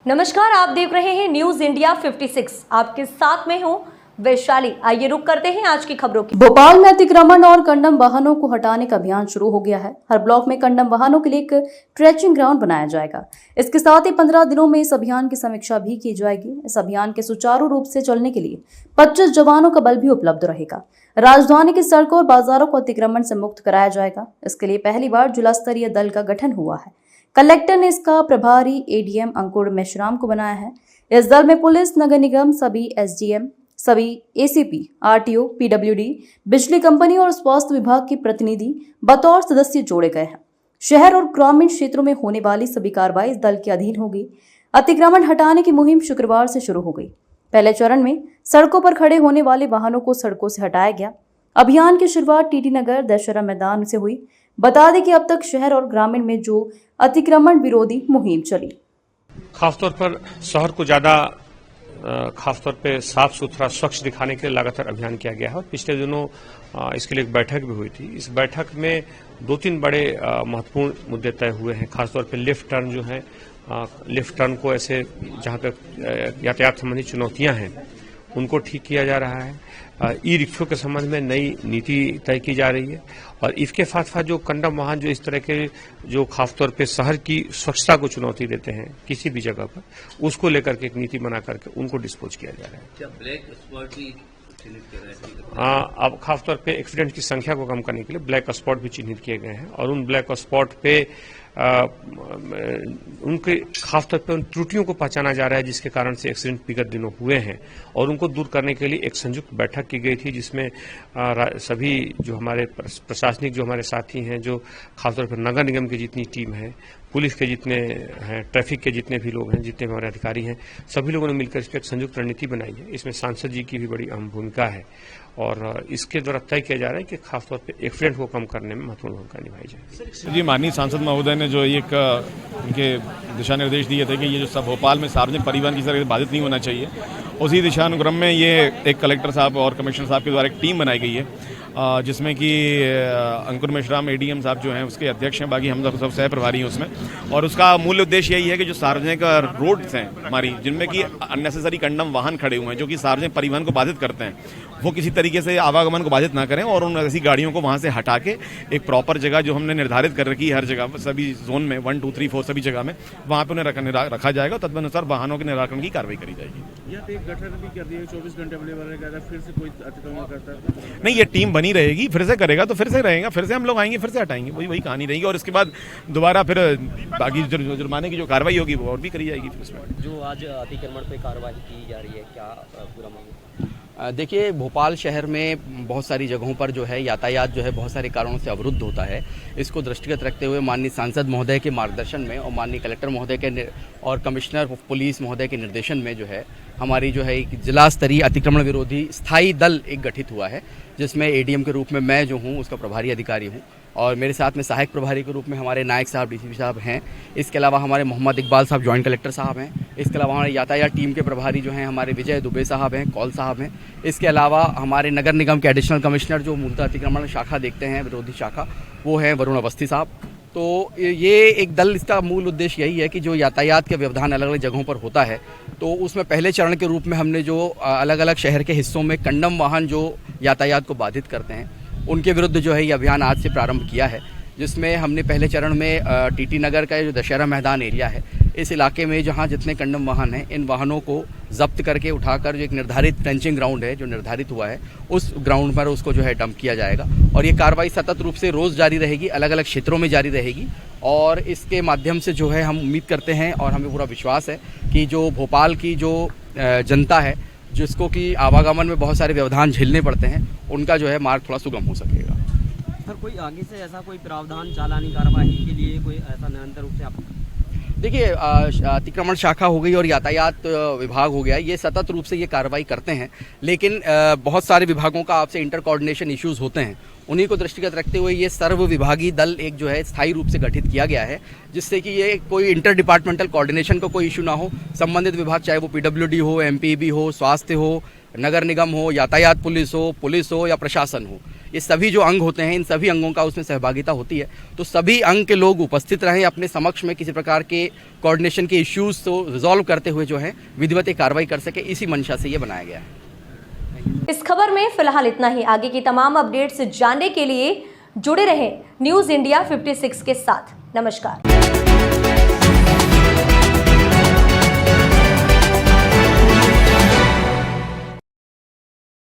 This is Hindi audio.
नमस्कार, आप देख रहे हैं न्यूज इंडिया 56। आपके साथ में हूं वैशाली। आइए रुक करते हैं आज की खबरों की। भोपाल में अतिक्रमण और कंडम वाहनों को हटाने का अभियान शुरू हो गया है। हर ब्लॉक में कंडम वाहनों के लिए एक ट्रेचिंग ग्राउंड बनाया जाएगा। इसके साथ ही 15 दिनों में इस अभियान की समीक्षा भी की जाएगी। इस अभियान के सुचारू रूप से चलने के लिए 25 जवानों का बल भी उपलब्ध रहेगा। राजधानी की सड़कों और बाजारों को अतिक्रमण से मुक्त कराया जाएगा। इसके लिए पहली बार जिला स्तरीय दल का गठन हुआ है। कलेक्टर ने इसका प्रभारी एडीएम अंकुर मेश्राम को बनाया है। इस दल में पुलिस, नगर निगम, सभी एसडीएम, सभी एसीपी, आरटीओ, पीडब्ल्यूडी, बिजली कंपनी और स्वास्थ्य विभाग के प्रतिनिधि बतौर सदस्य जोड़े गए हैं। शहर और ग्रामीण क्षेत्रों में होने वाली सभी कार्रवाई इस दल के अधीन होगी। अतिक्रमण हटाने की मुहिम शुक्रवार से शुरू हो गई। पहले चरण में सड़कों पर खड़े होने वाले वाहनों को सड़कों से हटाया गया। अभियान की शुरुआत टीटी नगर दशहरा मैदान से हुई। बता दें कि अब तक शहर और ग्रामीण में जो अतिक्रमण विरोधी मुहिम चली, खासतौर पर शहर को ज्यादा खासतौर पे साफ सुथरा स्वच्छ दिखाने के लिए लगातार अभियान किया गया है। और पिछले दिनों इसके लिए एक बैठक भी हुई थी। इस बैठक में 2-3 बड़े महत्वपूर्ण मुद्दे तय हुए हैं। खासतौर पे लेफ्ट टर्न जो है, लेफ्ट टर्न को ऐसे जहां तक यातायात संबंधी चुनौतियां हैं उनको ठीक किया जा रहा है। ई रिक्शों के संबंध में नई नीति तय की जा रही है। और इसके साथ साथ जो कंडम वाहन जो इस तरह के जो खासतौर पे शहर की स्वच्छता को चुनौती देते हैं किसी भी जगह पर, उसको लेकर के एक नीति बना करके उनको डिस्पोज किया जा रहा है। क्या ब्लैक स्पॉट भी चिन्हित किया गया है? अब खासतौर पे एक्सीडेंट की संख्या को कम करने के लिए ब्लैक स्पॉट भी चिन्हित किए गए हैं। और उन ब्लैक स्पॉट पे उनके खासतौर पे उन त्रुटियों को पहचाना जा रहा है जिसके कारण से एक्सीडेंट विगत दिनों हुए हैं। और उनको दूर करने के लिए एक संयुक्त बैठक की गई थी जिसमें सभी जो हमारे प्रशासनिक जो हमारे साथी हैं, जो खासतौर पर नगर निगम की जितनी टीम है, पुलिस के जितने हैं, ट्रैफिक के जितने भी लोग हैं, जितने भी हमारे अधिकारी हैं, सभी लोगों ने मिलकर इस पर एक संयुक्त रणनीति बनाई है। इसमें सांसद जी की भी बड़ी अहम भूमिका है। और इसके द्वारा तय किया जा रहा है कि खासतौर पर एक्सीडेंट को कम करने में महत्वपूर्ण भूमिका निभाई जाए। जी, माननीय सांसद महोदय ने जो एक उनके दिशा निर्देश दिए थे कि ये जो सब भोपाल में सार्वजनिक परिवहन की तरह बाधित नहीं होना चाहिए, उसी दिशानुक्रम में ये एक कलेक्टर साहब और कमिश्नर साहब के द्वारा एक टीम बनाई गई है जिसमें कि अंकुर मेश्राम एडीएम साहब जो हैं उसके अध्यक्ष हैं, बाकी हम सब सह प्रभारी हैं उसमें। और उसका मूल उद्देश्य यही है कि जो सार्वजनिक रोड्स हैं हमारी, जिनमें कि अननेसेसरी कंडम वाहन खड़े हुए हैं जो कि सार्वजनिक परिवहन को बाधित करते हैं, वो किसी तरीके से आवागमन को बाधित ना करें और उन ऐसी गाड़ियों को वहाँ से हटा के एक प्रॉपर जगह जो हमने निर्धारित कर रखी है हर जगह, सभी जोन में 1, 2, 3, 4 सभी जगह में, वहाँ पे उन्हें रखा जाएगा। तदनुसार वाहनों के निराकरण की कार्रवाई करी जाएगी। या एक गठन भी कर दिया, 24 घंटे अवेलेबल रहेगा। अगर फिर से कोई अतिक्रमण करता है नहीं, ये टीम बनी रहेगी, फिर से करेगा तो फिर से रहेगा, फिर से हम लोग आएंगे, फिर से हटाएंगे, वही कहानी रहेगी। और इसके बाद दोबारा फिर बाकी जुर्माने की जो कार्रवाई होगी वो और भी करी जाएगी। फिर उसमें जो आज अतिक्रमण पे कार्रवाई की जा रही है, क्या पूरा मामला? देखिए, भोपाल शहर में बहुत सारी जगहों पर जो है यातायात जो है बहुत सारे कारणों से अवरुद्ध होता है। इसको दृष्टिगत रखते हुए माननीय सांसद महोदय के मार्गदर्शन में और माननीय कलेक्टर महोदय के और कमिश्नर पुलिस महोदय के निर्देशन में जो है हमारी जो है एक जिला स्तरीय अतिक्रमण विरोधी स्थायी दल एक गठित हुआ है, जिसमें एडीएम के रूप में मैं जो हूँ उसका प्रभारी अधिकारी हूँ और मेरे साथ में सहायक प्रभारी के रूप में हमारे नायक साहब, डीसीपी साहब हैं। इसके अलावा हमारे मोहम्मद इकबाल साहब जॉइंट कलेक्टर साहब हैं। इसके अलावा हमारे यातायात टीम के प्रभारी जो हैं हमारे विजय दुबे साहब हैं, कौल साहब हैं। इसके अलावा हमारे नगर निगम के एडिशनल कमिश्नर जो मूलतः अतिक्रमण शाखा देखते हैं, विरोधी शाखा, वो हैं वरुण अवस्थी साहब। तो ये एक दल, इसका मूल उद्देश्य यही है कि जो यातायात के व्यवधान अलग अलग जगहों पर होता है, तो उसमें पहले चरण के रूप में हमने जो अलग अलग शहर के हिस्सों में कंडम वाहन जो यातायात को बाधित करते हैं उनके विरुद्ध जो है ये अभियान आज से प्रारंभ किया है, जिसमें हमने पहले चरण में टीटी नगर का जो दशहरा मैदान एरिया है, इस इलाके में जहां जितने कंडम वाहन हैं, इन वाहनों को जब्त करके उठाकर जो एक निर्धारित ट्रेंचिंग ग्राउंड है जो निर्धारित हुआ है, उस ग्राउंड पर उसको जो है डंप किया जाएगा। और ये कार्रवाई सतत रूप से रोज़ जारी रहेगी, अलग अलग क्षेत्रों में जारी रहेगी। और इसके माध्यम से जो है हम उम्मीद करते हैं और हमें पूरा विश्वास है कि जो भोपाल की जो जनता है, जिसको कि आवागमन में बहुत सारे व्यवधान झेलने पड़ते हैं, उनका जो है मार्ग थोड़ा सुगम हो सकेगा। सर, कोई आगे से ऐसा कोई प्रावधान चालानी कार्रवाई के लिए कोई ऐसा निरंतर रूप से आप? देखिए, अतिक्रमण शाखा हो गई और यातायात विभाग हो गया, ये सतत रूप से ये कार्रवाई करते हैं, लेकिन बहुत सारे विभागों का आपसे इंटर कोऑर्डिनेशन इश्यूज होते हैं। उन्हीं को दृष्टिगत रखते हुए ये सर्व विभागीय दल एक जो है स्थायी रूप से गठित किया गया है, जिससे कि ये कोई इंटर डिपार्टमेंटल कोऑर्डिनेशन का कोई इशू ना हो। संबंधित विभाग, चाहे वो पीडब्ल्यूडी हो, एमपीबी हो, स्वास्थ्य हो, नगर निगम हो, यातायात पुलिस हो या प्रशासन हो, ये सभी जो अंग होते हैं, इन सभी अंगों का उसमें सहभागिता होती है। तो सभी अंग के लोग उपस्थित रहें, अपने समक्ष में किसी प्रकार के कोऑर्डिनेशन के इश्यूज को रिजॉल्व करते हुए जो है विधिवत कार्रवाई कर सके, इसी मंशा से ये बनाया गया है। इस खबर में फिलहाल इतना ही। आगे की तमाम अपडेट्स जानने के लिए जुड़े रहें न्यूज़ इंडिया 56 के साथ। नमस्कार।